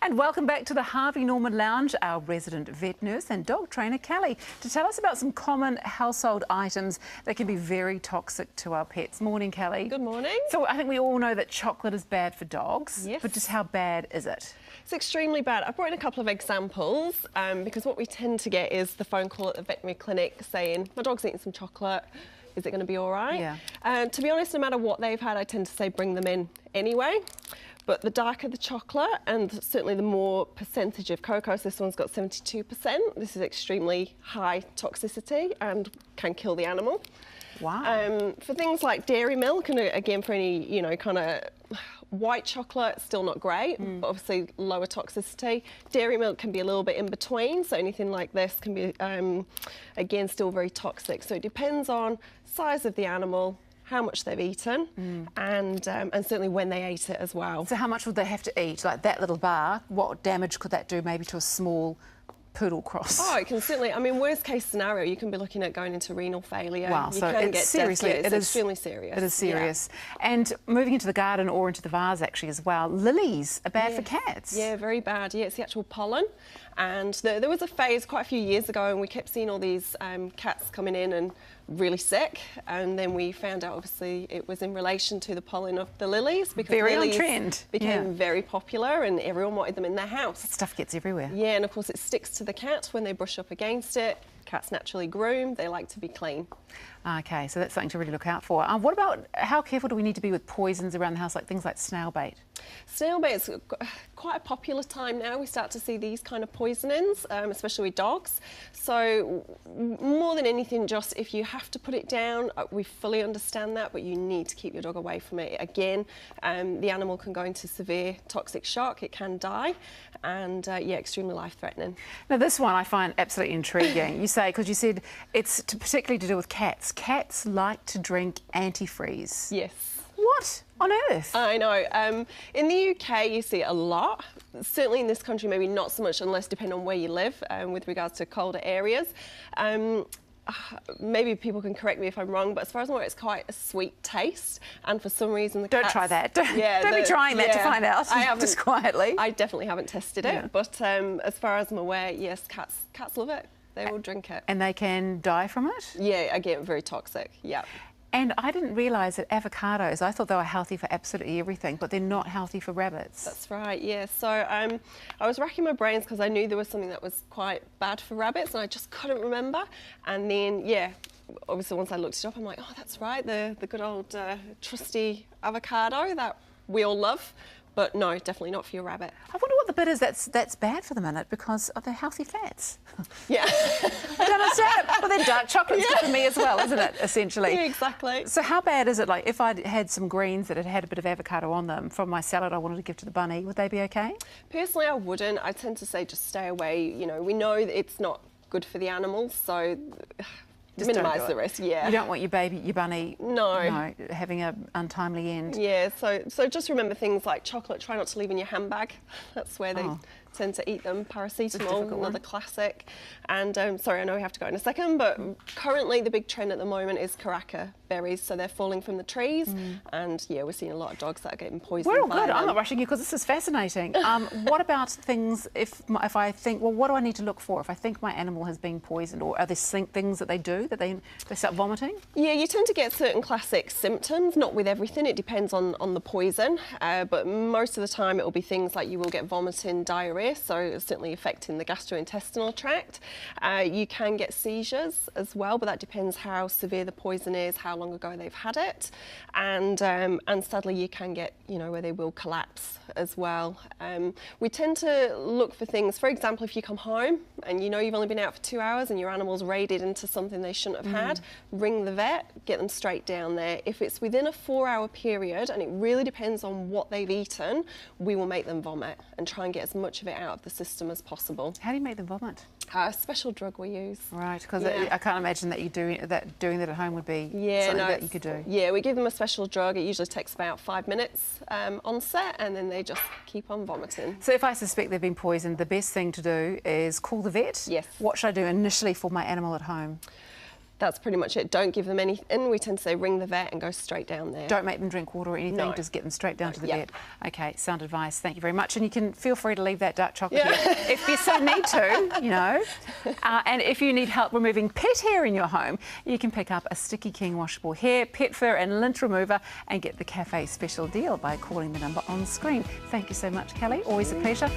And welcome back to the Harvey Norman Lounge, our resident vet nurse and dog trainer, Kelly, to tell us about some common household items that can be very toxic to our pets. Morning, Kelly. Good morning. So I think we all know that chocolate is bad for dogs, yes. But just how bad is it? It's extremely bad. I've brought in a couple of examples because what we tend to get is the phone call at the veterinary clinic saying, my dog's eating some chocolate. Is it going to be all right? Yeah. To be honest, no matter what they've had, I tend to say bring them in anyway. But the darker the chocolate and certainly the more percentage of cocoa, so this one's got 72%, this is extremely high toxicity and can kill the animal. Wow. For things like dairy milk and again for any, kind of white chocolate, still not great, but obviously lower toxicity. Dairy milk can be a little bit in between, so anything like this can be, again, still very toxic. So it depends on size of the animal, how much they've eaten, and certainly when they ate it as well. So how much would they have to eat? Like that little bar, what damage could that do maybe to a small poodle cross? Oh, it can certainly. I mean, worst case scenario, you can be looking at going into renal failure. Wow, you so can it's get seriously, death. It's extremely serious. It is serious. Yeah. And moving into the garden or into the vase actually as well, lilies are bad for cats. Yeah, very bad. Yeah, it's the actual pollen. And there was a phase quite a few years ago and we kept seeing all these cats coming in and really sick, and then we found out obviously it was in relation to the pollen of the lilies, because very lilies on trend. became very popular and everyone wanted them in their house. That stuff gets everywhere. Yeah, and of course it sticks to the cat when they brush up against it. Cats naturally groom, they like to be clean. Okay, so that's something to really look out for. What about, how careful do we need to be with poisons around the house, like things like snail bait? Snail bait is quite a popular time now. We start to see these kind of poisonings, especially with dogs. So more than anything, just if you have to put it down, we fully understand that, but you need to keep your dog away from it. Again, the animal can go into severe toxic shock, it can die, and yeah, extremely life-threatening. Now this one I find absolutely intriguing. You say, because you said it's particularly to do with cats. Cats like to drink antifreeze. Yes. What on earth? I know. In the UK, you see it a lot. Certainly in this country, maybe not so much, unless depending on where you live, with regards to colder areas. Maybe people can correct me if I'm wrong, but as far as I'm aware, it's quite a sweet taste, and for some reason the Don't cats, try that. Don't be trying that to find out. I haven't, just quietly. I definitely haven't tested it, but as far as I'm aware, yes, cats love it. They will drink it. And they can die from it? Yeah, again, very toxic. Yeah. And I didn't realise that avocados, I thought they were healthy for absolutely everything, but they're not healthy for rabbits. That's right, yeah. So I was racking my brains because I knew there was something that was quite bad for rabbits and I just couldn't remember. And then, yeah, obviously once I looked it up, I'm like, oh, that's right, the good old trusty avocado that we all love. But no, definitely not for your rabbit. I wonder what the bit is that's bad for them in it, because of the healthy fats. Yeah. I don't understand. Well, then dark chocolate's good for me as well, isn't it, essentially? Yeah, exactly. So how bad is it? Like, if I'd had some greens that had a bit of avocado on them from my salad I wanted to give to the bunny, would they be okay? Personally, I wouldn't. I tend to say just stay away. You know, we know that it's not good for the animals, so just minimise the risk. Yeah. You don't want your bunny, no, having an untimely end. Yeah. So just remember things like chocolate. Try not to leave in your handbag. That's where they tend to eat them. Paracetamol, another classic. And sorry, I know we have to go in a second, but currently the big trend at the moment is caraca berries. So they're falling from the trees, and yeah, we're seeing a lot of dogs that are getting poisoned. We're all good. I'm not rushing you because this is fascinating. What about things if I think, well, what do I need to look for if I think my animal has been poisoned, or are there things that they do that they start vomiting? Yeah, you tend to get certain classic symptoms, not with everything. It depends on the poison, but most of the time it will be things like you will get vomiting, diarrhea, so it's certainly affecting the gastrointestinal tract. You can get seizures as well, but that depends how severe the poison is, how long ago they've had it, and sadly you can get, where they will collapse as well. We tend to look for things, for example, if you come home and you've only been out for 2 hours and your animal's raided into something they shouldn't have had, ring the vet, get them straight down there. If it's within a 4-hour period, and it really depends on what they've eaten, we will make them vomit and try and get as much of it out of the system as possible. How do you make them vomit? A special drug we use. Right, because I can't imagine that doing that at home would be something that you could do. Yeah, we give them a special drug. It usually takes about 5 minutes on set, and then they just keep on vomiting. So if I suspect they've been poisoned, the best thing to do is call the vet? Yes. What should I do initially for my animal at home? That's pretty much it. Don't give them anything. We tend to say ring the vet and go straight down there. Don't make them drink water or anything, No. just get them straight down to the Yeah. vet. Okay, sound advice. Thank you very much. And you can feel free to leave that dark chocolate here if you so need to, you know. And if you need help removing pet hair in your home, you can pick up a Sticky King washable hair, pet fur and lint remover and get the cafe special deal by calling the number on screen. Thank you so much, Kelly. Always a pleasure.